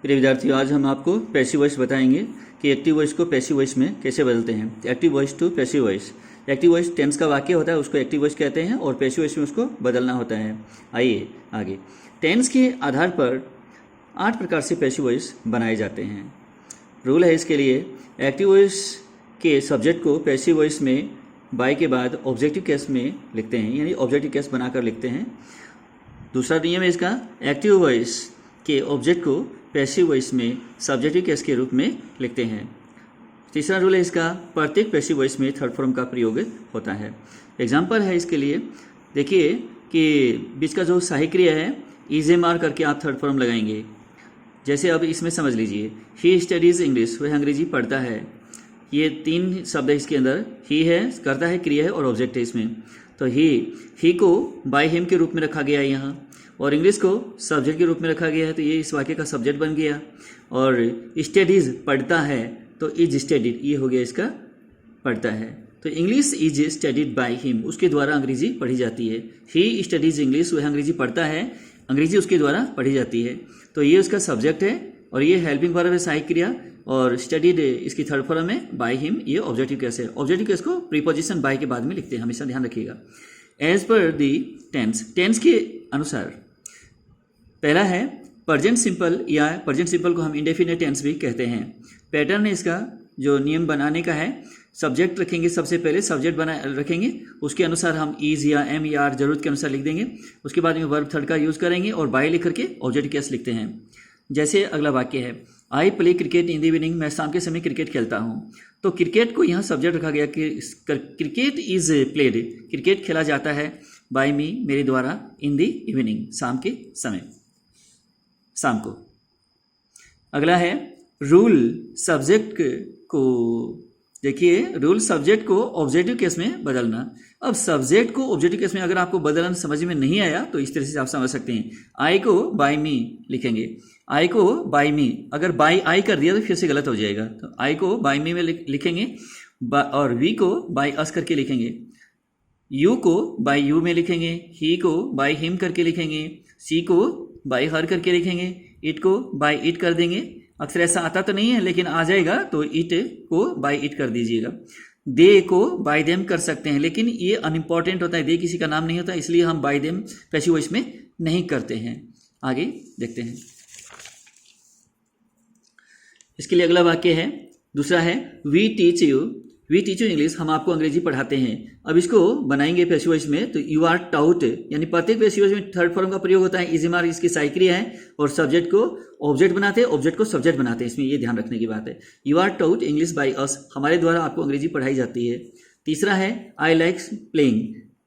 प्रिय विद्यार्थियों, आज हम आपको पैसिव वॉइस बताएंगे कि एक्टिव वॉइस को पैसिव वॉइस में कैसे बदलते हैं। Active voice to passive voice. Active voice tense का वाक्य होता है, उसको एक्टिव वॉइस कहते हैं, और पैसिव वॉइस में उसको बदलना होता है। आइए आगे। टेंस के आधार पर 8 प्रकार से पैसिव वॉइस बनाए जाते हैं। रूल है इसके लिए, एक्टिव वॉइस के सब्जेक्ट को पैसिव वॉइस में बाय के बाद ऑब्जेक्टिव केस में लिखते हैं, यानी ऑब्जेक्टिव केस बनाकर लिखते हैं। दूसरा नियम है इसका, एक्टिव वॉइस के ऑब्जेक्ट को पैसिव वॉइस में सब्जेक्टिव केस के रूप में लिखते हैं। तीसरा रूल है इसका, प्रत्येक पैसिव वॉइस में थर्ड फॉर्म का प्रयोग होता है। एग्जाम्पल है इसके लिए, देखिए कि बीच का जो सहायक क्रिया है इजेमार करके आप थर्ड फॉर्म लगाएंगे। जैसे अब इसमें समझ लीजिए, ही स्टडीज इंग्लिश, वह अंग्रेजी पढ़ता है। ये 3 शब्द है इसके अंदर, ही है, करता है, क्रिया है और ऑब्जेक्ट है इसमें। तो ही को बाय हिम के रूप में रखा गया है यहाँ, और इंग्लिश को सब्जेक्ट के रूप में रखा गया है, तो ये इस वाक्य का सब्जेक्ट बन गया। और स्टडीज पढ़ता है, तो इज स्टडीड, ये हो गया इसका पढ़ता है। तो English is studied by him, उसके द्वारा अंग्रेजी पढ़ी जाती है। ही स्टडीज इंग्लिश, वह अंग्रेजी पढ़ता है, अंग्रेजी उसके द्वारा पढ़ी जाती है। तो ये उसका सब्जेक्ट है, और ये हेल्पिंग वर्ब है सहायक क्रिया, और स्टडीड इसकी थर्ड फॉर्म है बाय हिम, ये ऑब्जेक्टिव केस है। ऑब्जेक्टिव केस को प्रीपोजिशन बाय के बाद में लिखते हैं, हमेशा ध्यान रखिएगा। एज पर दी टेंस, टेंस के अनुसार पहला है प्रेजेंट सिंपल, या प्रेजेंट सिंपल को हम इंडेफिनिट टेंस भी कहते हैं। पैटर्न है इसका, जो नियम बनाने का है, सब्जेक्ट रखेंगे, सबसे पहले सब्जेक्ट बना रखेंगे, उसके अनुसार हम इज या एम या आर जरूरत के अनुसार लिख देंगे। उसके बाद में वर्ब थर्ड का यूज करेंगे और बाय लिख करके ऑब्जेक्टिव केस लिखते हैं। जैसे अगला वाक्य है, I play cricket in the evening, मैं शाम के समय क्रिकेट खेलता हूँ। तो क्रिकेट को यहाँ सब्जेक्ट रखा गया कि क्रिकेट इज प्लेड, क्रिकेट खेला जाता है बाय मी, मेरे द्वारा, इन द इवनिंग, शाम के समय, शाम को। अगला है रूल सब्जेक्ट को, देखिए रूल सब्जेक्ट को ऑब्जेक्टिव केस में बदलना। अब सब्जेक्ट को ऑब्जेक्टिव केस में अगर आपको बदलना समझ में नहीं आया तो इस तरह से आप समझ सकते हैं। आई को बाय मी लिखेंगे, आई को बाय मी, अगर बाय आई कर दिया तो फिर से गलत हो जाएगा। तो आई को बाय मी में लिखेंगे, और वी को बाय अस करके लिखेंगे, यू को बाय यू में लिखेंगे, ही को बाय हिम करके लिखेंगे, सी को बाय हर करके लिखेंगे, इट को बाय इट कर देंगे। अक्सर ऐसा आता तो नहीं है लेकिन आ जाएगा, तो इट को बाय इट कर दीजिएगा। दे को बाय देम कर सकते हैं, लेकिन ये अनइम्पॉर्टेंट होता है, दे किसी का नाम नहीं होता, इसलिए हम बाय देम पैसिव वॉइस में नहीं करते हैं। आगे देखते हैं। इसके लिए अगला वाक्य है, दूसरा है वी टीच यू इंग्लिश, हम आपको अंग्रेजी पढ़ाते हैं। अब इसको बनाएंगे पैसिव वॉइस में, तो यू आर टाउट, यानी प्रत्येक पैसिव वॉइस में थर्ड फॉर्म का प्रयोग होता है। इजेमार इसकी सहायक क्रिया है, और सब्जेक्ट को ऑब्जेक्ट बनाते हैं, ऑब्जेक्ट को सब्जेक्ट बनाते हैं, इसमें ये ध्यान रखने की बात है। You are taught English by us, हमारे द्वारा आपको अंग्रेजी पढ़ाई जाती है। तीसरा है आई लाइक प्लेइंग,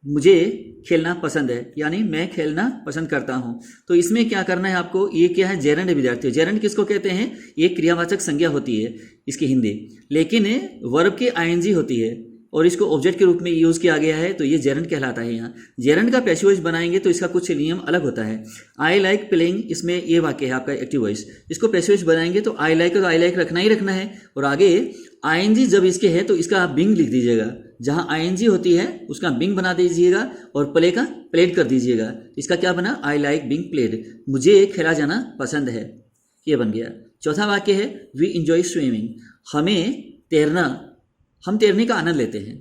मुझे खेलना पसंद है, यानी मैं खेलना पसंद करता हूं। तो इसमें क्या करना है आपको, ये क्या है, जेरंड है विद्यार्थियों। जेरंड किसको कहते हैं, ये क्रियावाचक संज्ञा होती है इसकी हिंदी, लेकिन वर्ब की आईएनजी होती है, और इसको ऑब्जेक्ट के रूप में यूज किया गया है, तो ये जेरंड कहलाता है। यहाँ जेरंड का पैसिव वॉइस बनाएंगे तो इसका कुछ नियम अलग होता है। आई लाइक प्लेइंग, इसमें ये वाक्य है आपका एक्टिव वॉइस, इसको पैसिव वॉइस बनाएंगे तो आई लाइक रखना ही रखना है, और आगे आईएनजी जब इसके है तो इसका आप बिंग लिख दीजिएगा, जहां आईएनजी होती है उसका बिंग बना दीजिएगा, और प्ले का प्लेड कर दीजिएगा। इसका क्या बना, आई लाइक बिंग प्लेड, मुझे खेला जाना पसंद है, ये बन गया। चौथा वाक्य है वी इंजॉय स्विमिंग, हम तैरने का आनंद लेते हैं।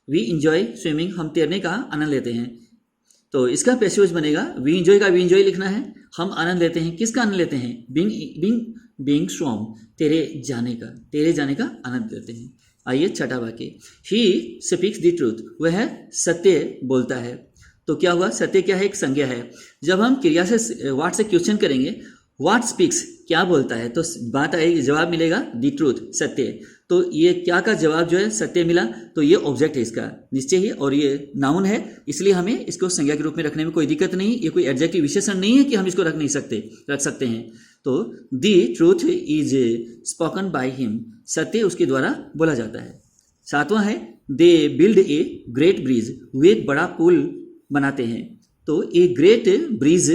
वी इंजॉय स्विमिंग, हम तैरने का आनंद लेते हैं। तो इसका पैसिव वॉइस बनेगा, वी इंजॉय का वी इंजॉय लिखना है, हम आनंद लेते हैं, किसका आनंद लेते हैं, बीइंग स्वॉम, तेरे जाने का आनंद लेते हैं। आइए छठा वाक्य, ही स्पीक्स द ट्रूथ, वह सत्य बोलता है। तो क्या हुआ, सत्य क्या है, एक संज्ञा है। जब हम क्रिया से व्हाट से क्वेश्चन करेंगे, व्हाट स्पीक्स, क्या बोलता है, तो बात आएगी, जवाब मिलेगा द ट्रूथ, सत्य। तो ये क्या का जवाब जो है सत्य मिला, तो ये ऑब्जेक्ट है इसका निश्चय ही, और ये नाउन है, इसलिए हमें इसको संज्ञा के रूप में रखने में कोई दिक्कत नहीं। ये कोई एडजेक्टिव विशेषण नहीं है कि हम इसको रख सकते हैं। तो the truth is spoken by him, सत्य उसके द्वारा बोला जाता है। सातवां है they build a great bridge, वे एक बड़ा पुल बनाते हैं। तो ए ग्रेट ब्रिज,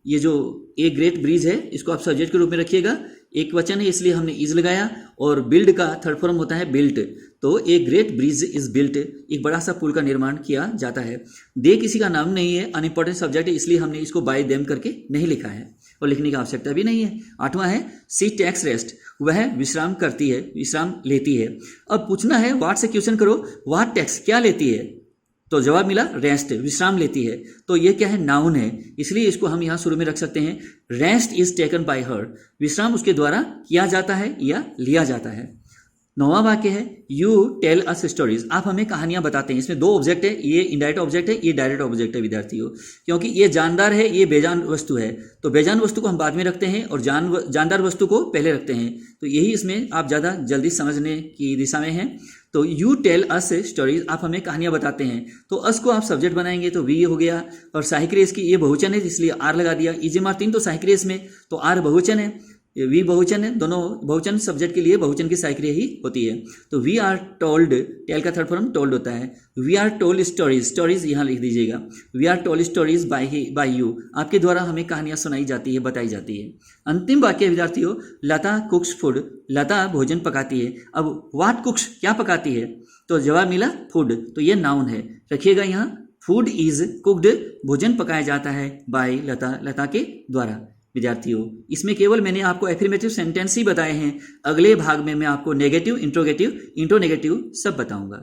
ये जो ए ग्रेट ब्रिज है, इसको आप सब्जेक्ट के रूप में रखिएगा, एक वचन है इसलिए हमने इज लगाया, और बिल्ड का थर्ड फॉर्म होता है बिल्ट। तो ए ग्रेट ब्रिज इज बिल्ट, एक बड़ा सा पुल का निर्माण किया जाता है। दे किसी का नाम नहीं है, अनइम्पॉर्टेंट सब्जेक्ट है, इसलिए हमने इसको बाय देम करके नहीं लिखा है। और लिखने की आवश्यकता भी नहीं है। 8वां है सी टेक्स रेस्ट, वह विश्राम करती है, विश्राम लेती है। अब पूछना है व्हाट से क्वेश्चन करो, व्हाट टेक्स क्या लेती है, तो जवाब मिला रेस्ट, विश्राम लेती है। तो ये क्या है, नाउन है, इसलिए इसको हम यहाँ शुरू में रख सकते हैं रेस्ट इज टेकन बाय हर, विश्राम उसके द्वारा किया जाता है या लिया जाता है। 9वां वाक्य है यू टेल अस स्टोरीज, आप हमें कहानियां बताते हैं। इसमें 2 ऑब्जेक्ट है, ये इनडायरेक्ट ऑब्जेक्ट है, ये डायरेक्ट ऑब्जेक्ट है विद्यार्थियों, क्योंकि ये जानदार है, ये बेजान वस्तु है, तो बेजान वस्तु को हम बाद में रखते हैं और जानदार वस्तु को पहले रखते हैं। तो यही इसमें आप ज़्यादा जल्दी समझने की दिशा में हैं। तो यू टेल अस स्टोरीज, आप हमें कहानियां बताते हैं, तो अस को आप सब्जेक्ट बनाएंगे तो वी हो गया, और साहिक्रेस की ये बहुवचन है इसलिए आर लगा दिया। इजे मार्टिन तो साहिक्रेस में, तो आर बहुवचन है, वी बहुवचन है, दोनों बहुवचन सब्जेक्ट के लिए बहुवचन की साइक्रिया ही होती है। तो वी आर टोल्ड, टेल का थर्ड फॉर्म टोल्ड होता है। We are told stories, stories यहाँ लिख दीजिएगा, we are told stories by you, आपके द्वारा हमें कहानियां सुनाई जाती है, बताई जाती है। अंतिम वाक्य विद्यार्थियों, लता कुक्स फूड, लता भोजन पकाती है। अब व्हाट कुक्स, क्या पकाती है, तो जवाब मिला फूड, तो ये नाउन है, रखिएगा यहाँ फूड इज कुक्ड, भोजन पकाया जाता है बाय लता, लता के द्वारा। विद्यार्थियों इसमें केवल मैंने आपको एफर्मेटिव सेंटेंस ही बताए हैं, अगले भाग में मैं आपको नेगेटिव, इंट्रोगेटिव, इंट्रोनेगेटिव सब बताऊंगा।